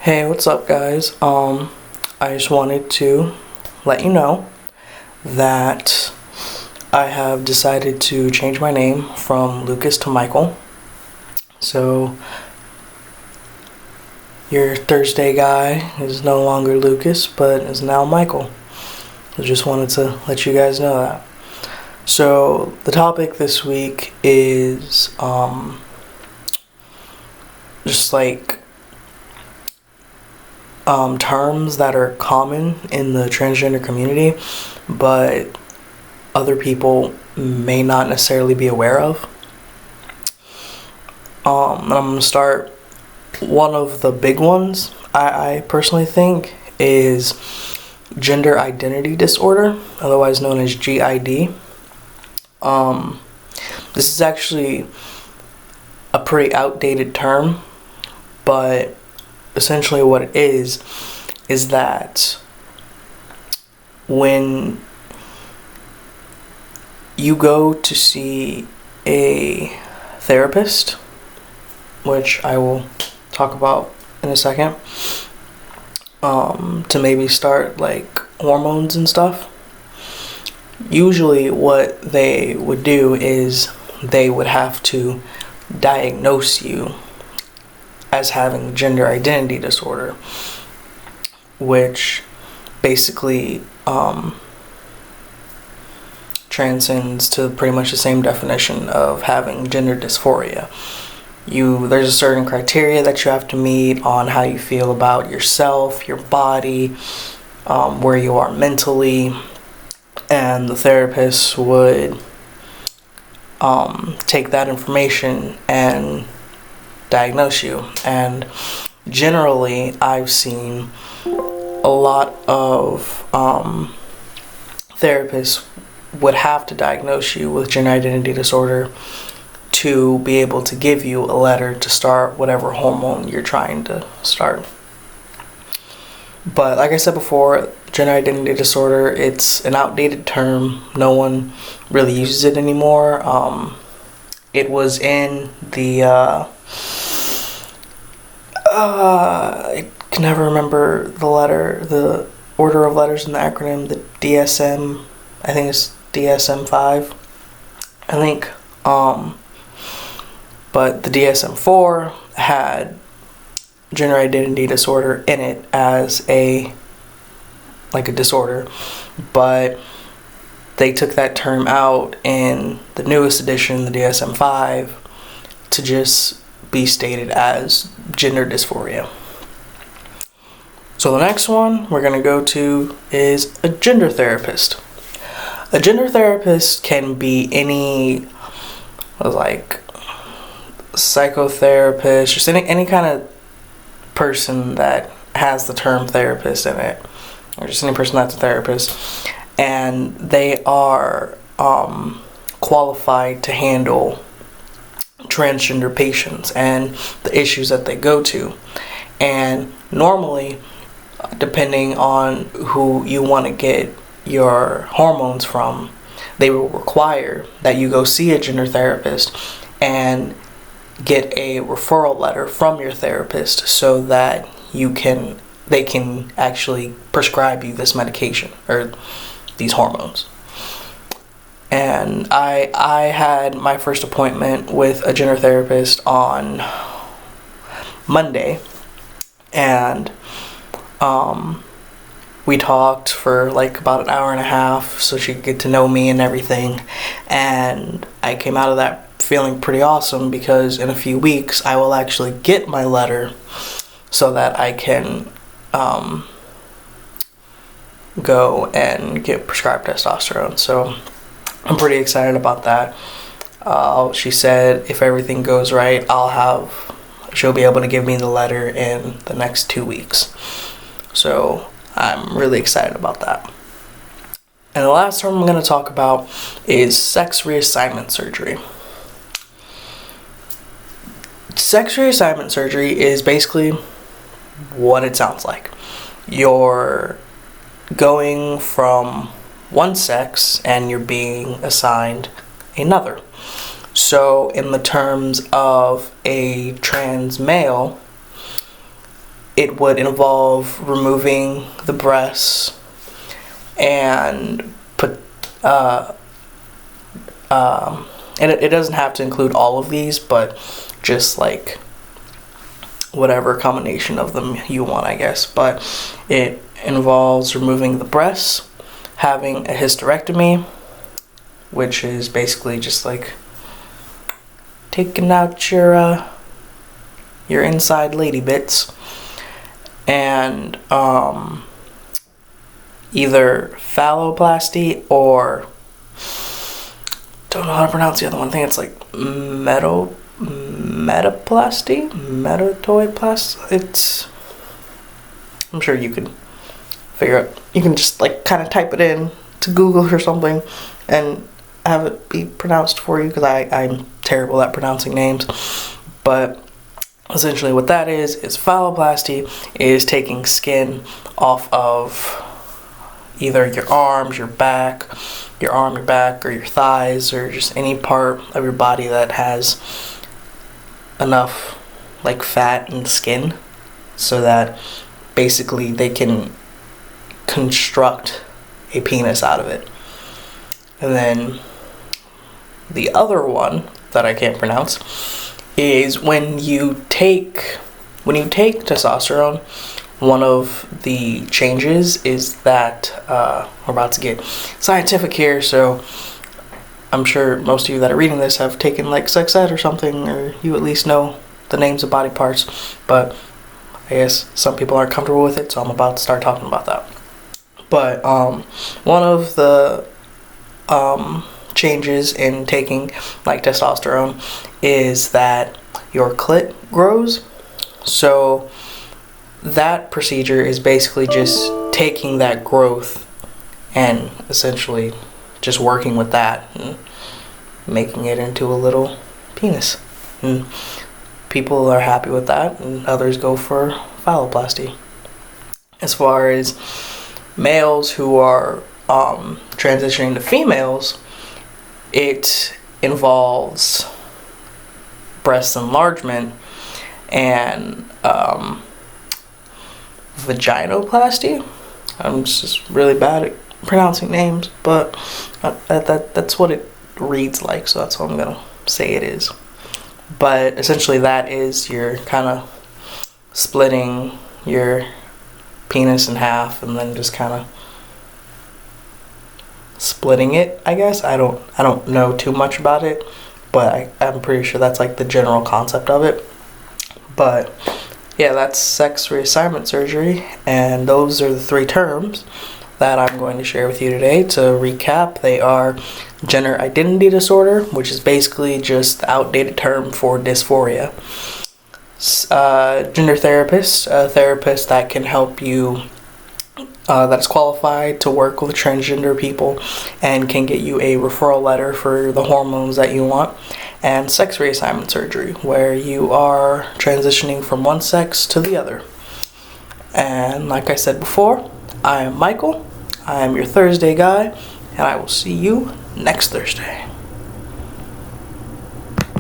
Hey, what's up, guys? I just wanted to let you know that I have decided to change my name from Lucas to Michael. So, your Thursday guy is no longer Lucas, but is now Michael. I just wanted to let you guys know that. So, the topic this week is just like terms that are common in the transgender community, but other people may not necessarily be aware of. And I'm gonna start. One of the big ones I personally think is gender identity disorder, otherwise known as GID. This is actually a pretty outdated term, but essentially what it is that when you go to see a therapist, which I will talk about in a second, to maybe start like hormones and stuff, usually what they would do is they would have to diagnose you as having gender identity disorder, which basically transcends to pretty much the same definition of having gender dysphoria. There's a certain criteria that you have to meet on how you feel about yourself, your body, where you are mentally, and the therapist would take that information and diagnose you. And generally I've seen a lot of therapists would have to diagnose you with gender identity disorder to be able to give you a letter to start whatever hormone you're trying to start. But like I said before, gender identity disorder, it's an outdated term. No one really uses it anymore. It was in the I can never remember the order of letters in the acronym, the DSM, I think it's DSM-5, I think, but the DSM-4 had gender identity disorder in it as a disorder, but they took that term out in the newest edition, the DSM-5, to just be stated as gender dysphoria. So the next one we're going to go to is a gender therapist. A gender therapist can be any psychotherapist, just any kind of person that has the term therapist in it, or just any person that's a therapist, and they are qualified to handle transgender patients and the issues that they go to. And normally, depending on who you want to get your hormones from, they will require that you go see a gender therapist and get a referral letter from your therapist so that they can actually prescribe you this medication or these hormones. And I had my first appointment with a gender therapist on Monday, and we talked for about an hour and a half so she could get to know me and everything, and I came out of that feeling pretty awesome because in a few weeks I will actually get my letter so that I can go and get prescribed testosterone. So I'm pretty excited about that. She said if everything goes right, she'll be able to give me the letter in the next 2 weeks. So I'm really excited about that. And the last term I'm going to talk about is sex reassignment surgery. Sex reassignment surgery is basically what it sounds like. You're going from one sex and you're being assigned another. So in the terms of a trans male, it would involve removing the breasts and and it doesn't have to include all of these, but just like whatever combination of them you want, I guess. But it involves removing the breasts, having a hysterectomy, which is basically just like taking out your inside lady bits, and either phalloplasty or, don't know how to pronounce the other one. I think it's like metatoidplasty. It's, I'm sure you can figure out. You can just like kind of type it in to Google or something and have it be pronounced for you, because I'm terrible at pronouncing names. But essentially what that is phalloplasty is taking skin off of either your arms, your back, or your thighs, or just any part of your body that has enough like fat and skin, so that basically they can construct a penis out of it. And then the other one that I can't pronounce is when you take testosterone, one of the changes is that we're about to get scientific here, so I'm sure most of you that are reading this have taken like sex ed or something, or you at least know the names of body parts, but I guess some people aren't comfortable with it, so I'm about to start talking about that. But one of the changes in taking like testosterone is that your clit grows. So that procedure is basically just taking that growth and essentially just working with that and making it into a little penis. And people are happy with that, and others go for phalloplasty. As far as males who are transitioning to females, it involves breast enlargement and vaginoplasty. I'm just really bad at pronouncing names, but that's what it reads like, so that's what I'm gonna say it is. But essentially that is you're kind of splitting your penis in half and then just kind of splitting it, I guess. I don't know too much about it, but I'm pretty sure that's like the general concept of it. But yeah, that's sex reassignment surgery, and those are the three terms that I'm going to share with you today. To recap, they are gender identity disorder, which is basically just the outdated term for dysphoria. Gender therapist, a therapist that can help you, that is qualified to work with transgender people and can get you a referral letter for the hormones that you want. And sex reassignment surgery, where you are transitioning from one sex to the other. And like I said before, I am Michael. I am your Thursday guy, and I will see you next Thursday.